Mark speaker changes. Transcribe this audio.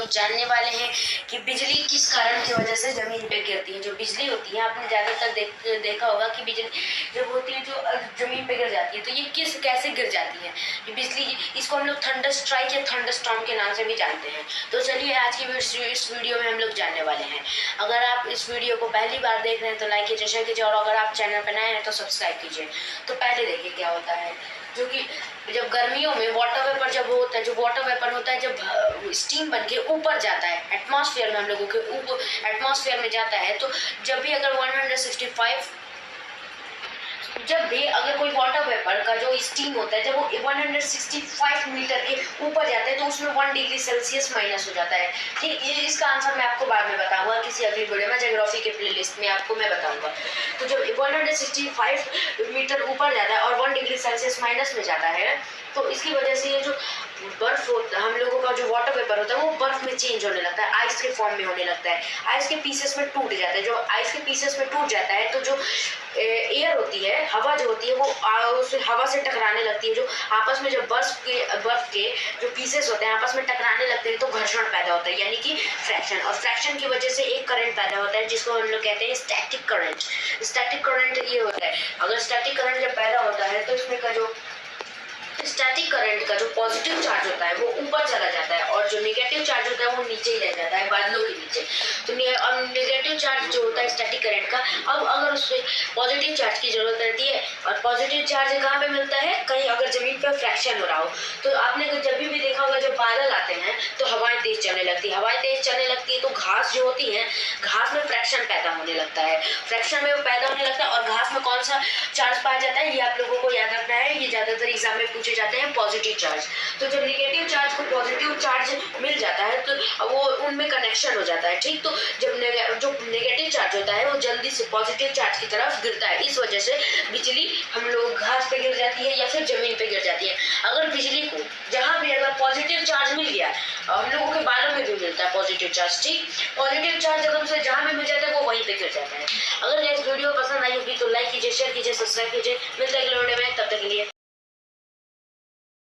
Speaker 1: लोग जानने वाले हैं कि बिजली किस कारण की वजह से ज़मीन पे गिरती है। जो बिजली होती है, आपने ज़्यादातर देखा होगा कि बिजली जब होती है जो ज़मीन पे गिर जाती है, तो ये कैसे गिर जाती है ये बिजली। इसको हम लोग थंडर स्ट्राइक या थंडर स्टॉर्म के नाम से भी जानते हैं। तो चलिए आज की इस वीडियो में हम लोग जानने वाले हैं। अगर आप इस वीडियो को पहली बार देख रहे हैं तो लाइक कीजिए, शेयर कीजिए, और अगर आप चैनल पर नए हैं तो सब्सक्राइब कीजिए। तो पहले देखिए क्या होता है, जो कि जब गर्मियों में वाटर वेपर जब होता है, जो वाटर वेपर होता है जब स्टीम बन के ऊपर जाता है एटमॉस्फेयर में, हम लोगों के ऊपर एटमॉस्फेयर में जाता है, तो जब भी अगर 165 जब भी अगर कोई वाटर वेपर का जो स्टीम होता है जब वो 165 मीटर के ऊपर जाता है तो उसमें 1 डिग्री सेल्सियस माइनस हो जाता है। ठीक, ये इसका आंसर मैं आपको बाद में बताऊंगा किसी अगली वीडियो में, ज्योग्राफी के प्लेलिस्ट में आपको मैं बताऊंगा। तो जब 165 मीटर ऊपर जाता है और 1 डिग्री सेल्सियस माइनस में जाता है, तो इसकी वजह से ये जो बर्फ होता है, हम लोगों का जो वाटर वेपर होता है वो बर्फ में चेंज होने लगता है, आइस के फॉर्म में होने लगता है, आइस के पीसेस में टूट जाता है। जो आइस के पीसेस में टूट जाता है तो जो एयर होती है, हवा जो होती है वो उस हवा से टकराने लगती है। जो आपस में जब बर्फ के जो पीसेस होते हैं आपस में टकराने लगते हैं तो घर्षण पैदा होता है, यानी कि फ्रैक्शन, और फ्रैक्शन की वजह से एक करंट पैदा होता है जिसको हम लोग कहते हैं स्टैटिक करंट। स्टैटिक करंट ये होता है, अगर स्टैटिक करंट जब पैदा होता है तो इसमें का जो स्टैटिक करंट का जो पॉजिटिव चार्ज होता है वो ऊपर चला जाता है और जो नेगेटिव चार्ज होता है वो नीचे ही रह जाता है, बादलों के नीचे। तो अब नेगेटिव चार्ज जो होता है स्टैटिक करंट का, अब अगर उसमें पॉजिटिव चार्ज की जरूरत रहती है, और पॉजिटिव चार्ज कहाँ पे मिलता है, कहीं अगर जमीन पर फ्रैक्शन हो रहा हो। तो आपने जब भी देखा होगा जब बादल आते हैं तो हवाएं तेज चलने लगती है, हवाएं तेज चलने लगती है तो घास जो होती है, घास में फ्रैक्शन पैदा होने लगता है, फ्रैक्शन में वो पैदा होने लगता है। और घास में कौन सा चार्ज पाया जाता है ये आप लोगों को याद रखना है, ये ज्यादातर एग्जाम में पूछे जाते हैं, पॉजिटिव चार्ज। तो जब नेगेटिव चार्ज को पॉजिटिव चार्ज मिल जाता है तो वो उनमें कनेक्शन हो जाता है। ठीक, तो जब जो नेगेटिव चार्ज होता है वो जल्दी से पॉजिटिव चार्ज की तरफ गिरता है, इस वजह से बिजली हम लोग घास पे गिर जाती है या फिर जमीन पे गिर जाती है। अगर बिजली को जहां भी अगर पॉजिटिव चार्ज मिल गया, हम लोगों के बालों में भी मिलता है पॉजिटिव चार्ज। ठीक, पॉजिटिव चार्ज अगर उसे जहां भी मिल जाता है वो वहीं पे गिर जाता है। अगर ये वीडियो पसंद आई होगी तो लाइक कीजिए, शेयर कीजिए, सब्सक्राइब कीजिए। मिलते हैं अगले वीडियो में, तब तक के लिए।